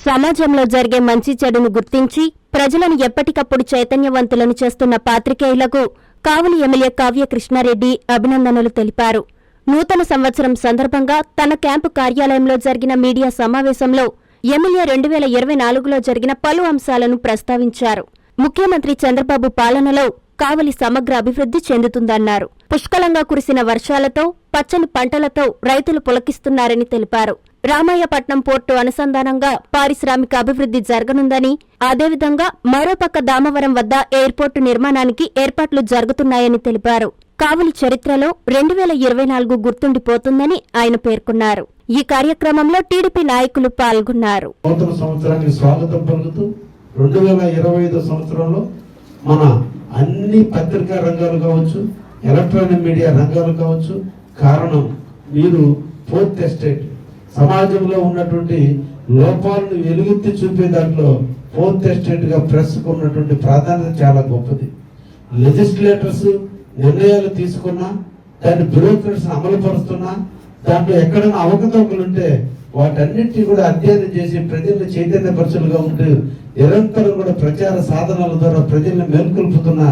సమాజంలో జరిగే మంచి చెడును గుర్తించి ప్రజలను ఎప్పటికప్పుడు చైతన్యవంతులను చేస్తున్న పాత్రికేయులకు కావలి ఎమ్మెల్యే కావ్య కృష్ణారెడ్డి అభినందనలు తెలిపారు. నూతన సంవత్సరం సందర్భంగా తన క్యాంపు కార్యాలయంలో జరిగిన మీడియా సమావేశంలో ఎమ్మెల్యే 2024లో జరిగిన పలు అంశాలను ప్రస్తావించారు. ముఖ్యమంత్రి చంద్రబాబు పాలనలో కావలి సమగ్ర అభివృద్ధి చెందుతుందన్నారు. పుష్కలంగా కురిసిన వర్షాలతో పచ్చని పంటలతో రైతులు పులకిస్తున్నారని తెలిపారు. రామాయపట్నం పోర్టు అనుసంధానంగా పారిశ్రామిక అభివృద్ధి జరగనుందని, అదేవిధంగా మరోపక్క దామవరం వద్ద ఎయిర్పోర్టు నిర్మాణానికి ఏర్పాట్లు జరుగుతున్నాయని తెలిపారు. కావలి చరిత్రలో 2024 గుర్తుండిపోతుందని ఆయన పేర్కొన్నారు. ఈ కార్యక్రమంలో టీడీపీ నాయకులు పాల్గొన్నారు. 2025 సంవత్సరంలో మన అన్ని పత్రికా రంగాలు కావచ్చు, ఎలక్ట్రానిక్ మీడియా రంగాలు కావచ్చు, కారణం మీరు ఫోర్త్ ఎస్టేట్ సమాజంలో ఉన్నటువంటి లోపాలను వెలుగెత్తి చూపే దాంట్లో ఫోర్త్ ఎస్టేట్ గా ప్రెస్ కు ఉన్నటువంటి ప్రాధాన్యత చాలా గొప్పది. లెజిస్లేటర్స్ నిర్ణయాలు తీసుకున్నా, దాన్ని బ్యూరోక్రట్స్ అమలు పరుస్తున్నా, దాంట్లో ఎక్కడైనా అవకతవకలుంటే వాటన్నిటినీ కూడా అధ్యయనం చేసి ప్రజలను చైతన్యపరచులుగా ఉంటూ నిరంతరం కూడా ప్రచార సాధనాల ద్వారా ప్రజల్ని మేల్కొల్పుతున్న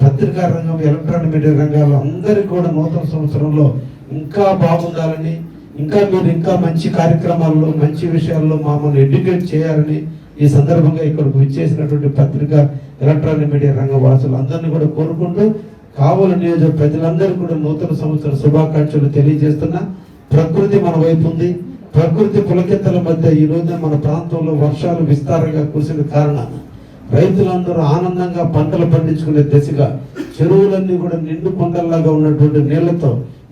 పత్రికా రంగం, ఎలక్ట్రానిక్ మీడియా రంగాలు అందరికీ కూడా నూతన సంవత్సరంలో ఇంకా బాగుండాలని, మీరు ఇంకా మంచి కార్యక్రమాల్లో, మంచి విషయాల్లో మమ్మల్ని ఎడ్యుకేట్ చేయాలని ఈ సందర్భంగా ఇక్కడికి విచ్చేసినటువంటి పత్రికా, ఎలక్ట్రానిక్ మీడియా రంగ వాసులు అందరినీ కూడా కోరుకుంటూ కావలి నియోజక ప్రజలందరూ కూడా నూతన సంవత్సర శుభాకాంక్షలు తెలియజేస్తున్నా. ప్రకృతి మన వైపు ఉంది. ప్రకృతి పులకెత్తల మధ్య ఈ రోజున మన ప్రాంతంలో వర్షాలు విస్తారంగా కురిసిన కారణాన రైతులందరూ ఆనందంగా పంటలు పండించుకునే దిశగా చెరువులన్నీ కూడా నిండు కొండల్లాగా ఉన్నటువంటి నీళ్లతో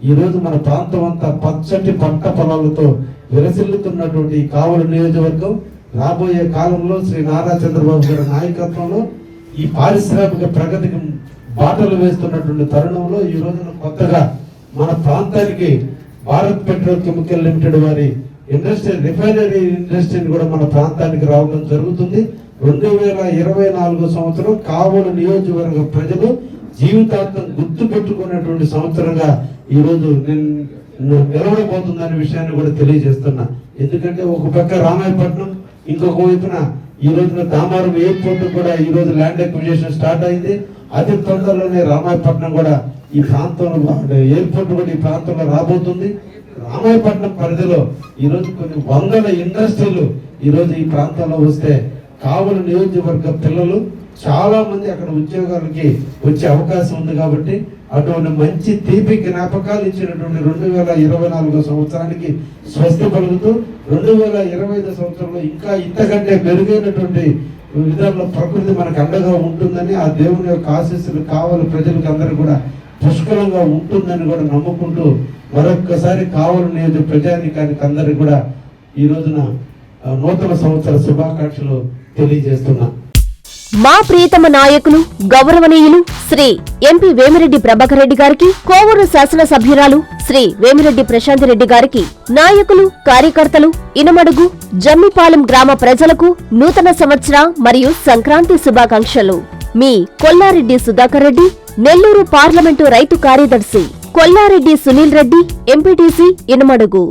ఈ రోజు మన ప్రాంతం అంతా పచ్చటి పంట పొలాలతో విరసిల్లుతున్నటువంటి ఈ కావలి నియోజకవర్గం రాబోయే కాలంలో శ్రీ నారా చంద్రబాబు గారి నాయకత్వంలో ఈ పారిశ్రామిక ప్రగతికి బాటలు వేస్తున్నటువంటి తరుణంలో ఈ రోజున కొత్తగా మన ప్రాంతానికి భారత్ పెట్రోల్ కెమికల్ లిమిటెడ్ వారి రిఫైనరీ ఇండస్ట్రీని కూడా మన ప్రాంతానికి రావడం జరుగుతుంది. 2024 సంవత్సరం కావలి నియోజకవర్గ ప్రజలు జీవితాంతం గుర్తు పెట్టుకున్నటువంటి సంవత్సరంగా ఈ రోజు నిలవడబోతుందనే విషయాన్ని కూడా తెలియజేస్తున్నా. ఎందుకంటే ఒక పక్క రామాయపట్నం, ఇంకొక వైపున ఈ రోజున దామవరం ఎయిర్పోర్ట్ కూడా ఈ రోజు ల్యాండ్ అక్విజిషన్ స్టార్ట్ అయింది. అతి తొందరలోనే రామాయపట్నం కూడా ఈ ప్రాంతంలో ఎయిర్పోర్ట్ కూడా ఈ ప్రాంతంలో రాబోతుంది. రామాయపట్నం పరిధిలో ఈ రోజు కొన్ని వందల ఇండస్ట్రీలు ఈ రోజు ఈ ప్రాంతంలో వస్తే కావలి నియోజకవర్గ పిల్లలు చాలా మంది అక్కడ ఉద్యోగాలకి వచ్చే అవకాశం ఉంది. కాబట్టి అటువంటి మంచి తీపి జ్ఞాపకాలు ఇచ్చినటువంటి 2024 సంవత్సరానికి స్వస్తి పలుకుతూ 2025 సంవత్సరంలో ఇంకా ఇంతకంటే మెరుగైనటువంటి విధాల్లో ప్రకృతి మనకు అండగా ఉంటుందని, ఆ దేవుని యొక్క ఆశీస్సులు కావలి ప్రజలకు అందరూ కూడా పుష్కలంగా ఉంటుందని కూడా నమ్ముకుంటూ మరొక్కసారి కావలి నియోజక ప్రజానికానికి అందరికి కూడా ఈ రోజున నూతన సంవత్సర శుభాకాంక్షలు తెలియజేస్తున్నా. మా ప్రియతమ నాయకులు గౌరవనీయులు శ్రీ ఎంపీ వేమిరెడ్డి ప్రభాకర్ రెడ్డి గారికి, కోవూరు శాసనసభ్యురాలు శ్రీ వేమిరెడ్డి ప్రశాంత్ రెడ్డి గారికి, నాయకులు, కార్యకర్తలు, ఇనమడుగు, జమ్మిపాలెం గ్రామ ప్రజలకు నూతన సంవత్సర మరియు సంక్రాంతి శుభాకాంక్షలు. మీ కొల్లారెడ్డి సుధాకర్ రెడ్డి, నెల్లూరు పార్లమెంటు రైతు కార్యదర్శి. కొల్లారెడ్డి సునీల్ రెడ్డి, ఎంపీటీసీ, ఇనమడుగు.